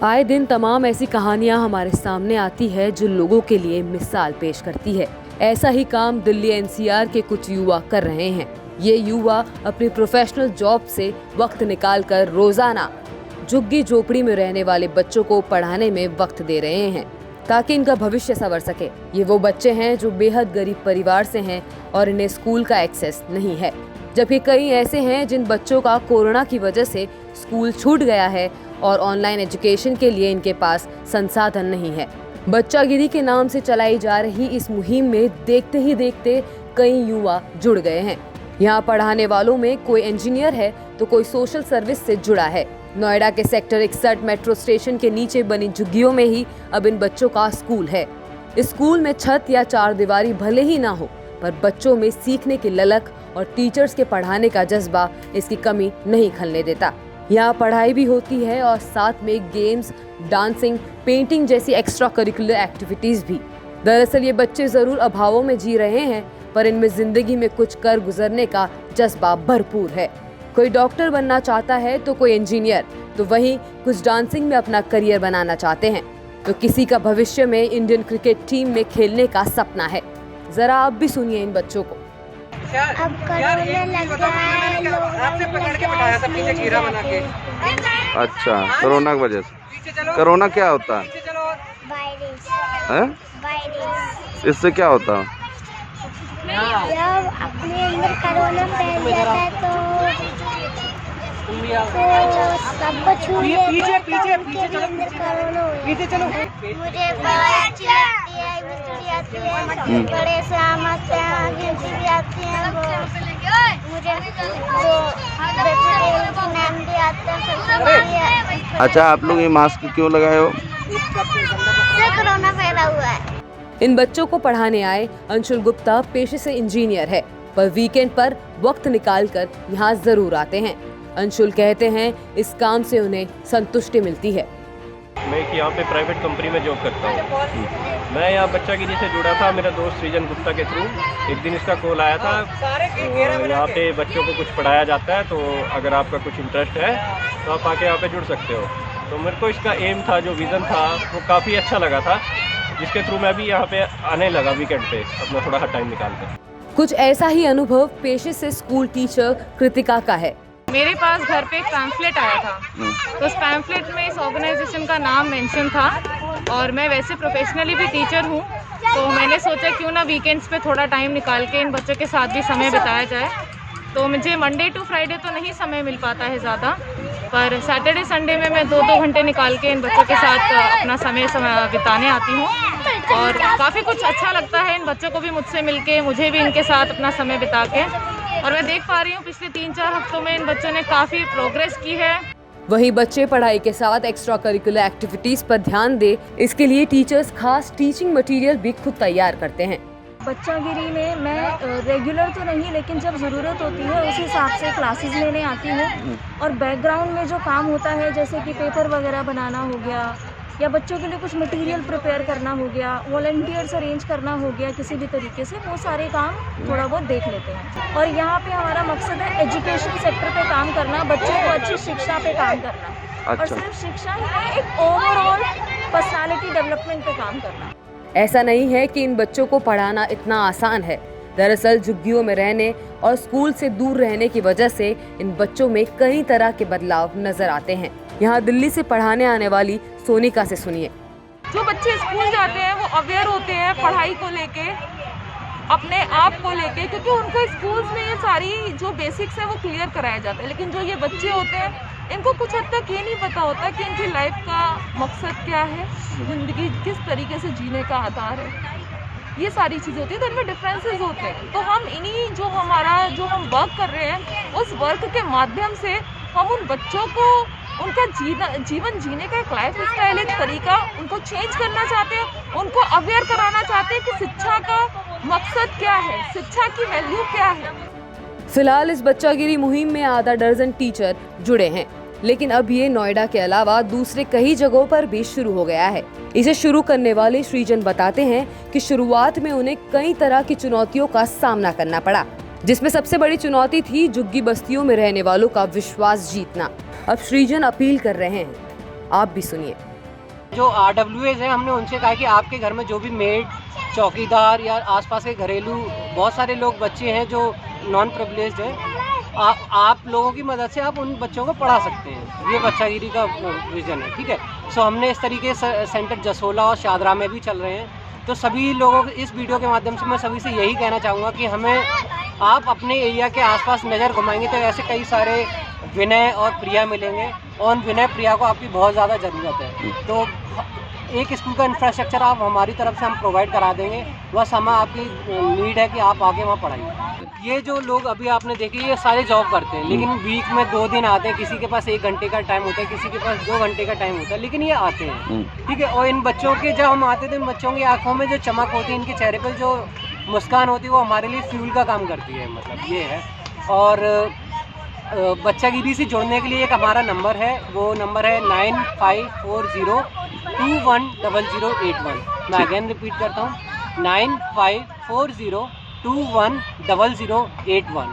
आए दिन तमाम ऐसी कहानियां हमारे सामने आती है जो लोगों के लिए मिसाल पेश करती है। ऐसा ही काम दिल्ली एनसीआर के कुछ युवा कर रहे हैं। ये युवा अपनी प्रोफेशनल जॉब से वक्त निकालकर रोजाना झुग्गी झोपड़ी में रहने वाले बच्चों को पढ़ाने में वक्त दे रहे हैं ताकि इनका भविष्य संवर सके। ये वो बच्चे हैं जो बेहद गरीब परिवार से हैं और इन्हें स्कूल का एक्सेस नहीं है, जबकि कई ऐसे हैं जिन बच्चों का कोरोना की वजह से स्कूल छूट गया है और ऑनलाइन एजुकेशन के लिए इनके पास संसाधन नहीं है। बच्चागिरी के नाम से चलाई जा रही इस मुहिम में देखते ही देखते कई युवा जुड़ गए हैं। यहाँ पढ़ाने वालों में कोई इंजीनियर है तो कोई सोशल सर्विस से जुड़ा है। नोएडा के सेक्टर 61 मेट्रो स्टेशन के नीचे बनी झुग्गियों में ही अब इन बच्चों का स्कूल है। इस स्कूल में छत या चार दीवारी भले ही ना हो, पर बच्चों में सीखने की ललक और टीचर्स के पढ़ाने का जज्बा इसकी कमी नहीं खलने देता। यहाँ पढ़ाई भी होती है और साथ में गेम्स, डांसिंग, पेंटिंग जैसी एक्स्ट्रा करिकुलर एक्टिविटीज भी। दरअसल ये बच्चे जरूर अभावों में जी रहे हैं, पर इनमें जिंदगी में कुछ कर गुजरने का जज्बा भरपूर है। कोई डॉक्टर बनना चाहता है तो कोई इंजीनियर, तो वहीं कुछ डांसिंग में अपना करियर बनाना चाहते हैं, तो किसी का भविष्य में इंडियन क्रिकेट टीम में खेलने का सपना है। जरा आप भी सुनिए इन बच्चों को। अब कोरोना लग गया है, आपसे पकड़ के बिठाया था पीछे घेरा बना के। अच्छा, कोरोना की वजह से। कोरोना क्या होता है? वायरस है? वायरस इससे क्या होता है? जब अपने अंदर कोरोना फैल जाता है तो सबको छू लेते हैं, तो उनके भी अंदर कोरोना हो जाता है। मुझे दवाई अच्छी लगती है, मिर्ची आती है, बड़े से आम आते हैं, आगे भी आती हैं, मुझे वो वेजिटेबल के नाम भी आते हैं। अच्छा, आप लोग ये मास्क क्यों लगाए हो? इससे कोरोना फैला हुआ है। इन बच्चों को पढ़ाने आए अंशुल गुप्ता पेशे से इंजीनियर है, पर वीकेंड पर वक्त निकालकर यहाँ जरूर आते हैं। अंशुल कहते हैं इस काम से उन्हें संतुष्टि मिलती है। मैं यहाँ पे प्राइवेट कंपनी में जॉब करता हूँ। मैं यहाँ बच्चागिरी से जुड़ा था मेरा दोस्त सृजन गुप्ता के थ्रू। एक दिन इसका कॉल आया था, तो यहाँ पे बच्चों को कुछ पढ़ाया जाता है, तो अगर आपका कुछ इंटरेस्ट है तो आप आके यहाँ पे जुड़ सकते हो। तो मेरे को इसका एम था, जो विज़न था, वो काफ़ी अच्छा लगा था, जिसके थ्रू मैं भी यहाँ पे आने लगा वीकेंड पे अपना थोड़ा टाइम निकाल कर। कुछ ऐसा ही अनुभव पेशे से स्कूल टीचर कृतिका का है। मेरे पास घर पे एक पैम्फलेट आया था, तो उस पैम्फलेट में इस ऑर्गेनाइजेशन का नाम मेंशन था और मैं वैसे प्रोफेशनली भी टीचर हूँ, तो मैंने सोचा क्यों ना वीकेंड्स पे थोड़ा टाइम निकाल के इन बच्चों के साथ भी समय बिताया जाए। तो मुझे मंडे टू फ्राइडे तो नहीं समय मिल पाता है ज़्यादा, पर सैटरडे संडे में मैं 2-2 घंटे निकाल के इन बच्चों के साथ अपना समय बिताने आती हूँ और काफ़ी कुछ अच्छा लगता है। इन बच्चों को भी मुझसे मिलके, मुझे भी इनके साथ अपना समय बिता के, और मैं देख पा रही हूँ पिछले 3-4 हफ्तों में इन बच्चों ने काफ़ी प्रोग्रेस की है। वहीं बच्चे पढ़ाई के साथ एक्स्ट्रा करिकुलर एक्टिविटीज पर ध्यान दे, इसके लिए टीचर्स खास टीचिंग मटेरियल भी खुद तैयार करते हैं। बच्चागिरी में मैं रेगुलर तो नहीं, लेकिन जब ज़रूरत होती है उस हिसाब से क्लासेस लेने आती हूँ। और बैकग्राउंड में जो काम होता है, जैसे कि पेपर वगैरह बनाना हो गया या बच्चों के लिए कुछ मटेरियल प्रिपेयर करना हो गया, वॉलंटियर्स अरेंज करना हो गया, किसी भी तरीके से वो सारे काम थोड़ा बहुत देख लेते हैं। और यहाँ पे हमारा मकसद है एजुकेशन सेक्टर पे काम करना, बच्चों को अच्छी शिक्षा पे काम करना। अच्छा। और सिर्फ शिक्षा ही नहीं, एक ओवरऑल पर्सनालिटी डेवलपमेंट पे काम करना। ऐसा नहीं है कि इन बच्चों को पढ़ाना इतना आसान है। दरअसल झुग्गियों में रहने और स्कूल से दूर रहने की वजह से इन बच्चों में कई तरह के बदलाव नजर आते हैं। यहाँ दिल्ली से पढ़ाने आने वाली सोनिका से सुनिए। जो बच्चे स्कूल जाते हैं वो अवेयर होते हैं पढ़ाई को लेके, अपने आप को लेके, क्योंकि उनको स्कूल्स में ये सारी जो बेसिक्स है वो क्लियर कराया जाता है। लेकिन जो ये बच्चे होते हैं, इनको कुछ हद तक ये नहीं पता होता कि इनकी लाइफ का मकसद क्या है, ज़िंदगी किस तरीके से जीने का आधार है। ये सारी चीज़ें होती हैं, तो इनमें डिफरेंसेस होते हैं। तो हम इन्हीं जो हम वर्क कर रहे हैं, उस वर्क के माध्यम से हम उन बच्चों को उनका जीवन जीने का एक लाइफ स्टाइल, एक तरीका उनको चेंज करना चाहते हैं, उनको अवेयर कराना चाहते हैं कि शिक्षा का मकसद क्या है, शिक्षा की वैल्यू क्या है। फिलहाल इस बच्चागिरी मुहिम में आधा दर्जन टीचर जुड़े हैं, लेकिन अब ये नोएडा के अलावा दूसरे कई जगहों पर भी शुरू हो गया है। इसे शुरू करने वाले सृजन बताते हैं कि शुरुआत में उन्हें कई तरह की चुनौतियों का सामना करना पड़ा, जिसमें सबसे बड़ी चुनौती थी झुग्गी बस्तियों में रहने वालों का विश्वास जीतना। अब सृजन अपील कर रहे हैं, आप भी सुनिए। जो RWAs हैं, हमने उनसे कहा कि आपके घर में जो भी मेड, चौकीदार या आसपास के घरेलू बहुत सारे लोग बच्चे हैं जो नॉन प्रिविलेज्ड हैं, आप लोगों की मदद से आप उन बच्चों को पढ़ा सकते हैं। ये बच्चागिरी का विजन है, ठीक है। सो हमने इस तरीके से सेंटर जसोला और शादरा में भी चल रहे हैं। तो सभी लोगों को इस वीडियो के माध्यम से मैं सभी से यही कहना चाहूँगा कि हमें, आप अपने एरिया के आसपास नज़र घुमाएंगे तो ऐसे कई सारे विनय और प्रिया मिलेंगे, और विनय प्रिया को आपकी बहुत ज़्यादा ज़रूरत है। तो एक स्कूल का इंफ्रास्ट्रक्चर आप हमारी तरफ से हम प्रोवाइड करा देंगे, बस हमें आपकी नीड है कि आप आगे वहाँ पढ़ाइए। ये जो लोग अभी आपने देखे ये सारे जॉब करते हैं, लेकिन वीक में 2 दिन आते हैं। किसी के पास 1 घंटे का टाइम होता है, किसी के पास 2 घंटे का टाइम होता है, लेकिन ये आते हैं, ठीक है। और इन बच्चों के, जब हम आते थे, इन बच्चों की आंखों में जो चमक होती है, इनके चेहरे पर जो मुस्कान होती है, वो हमारे लिए फ्यूल का काम करती है, मतलब ये है। और बच्चागिरी से जुड़ने के लिए एक हमारा नंबर है, वो नंबर है 9540210081। मैं अगेन रिपीट करता हूँ, 9540210081।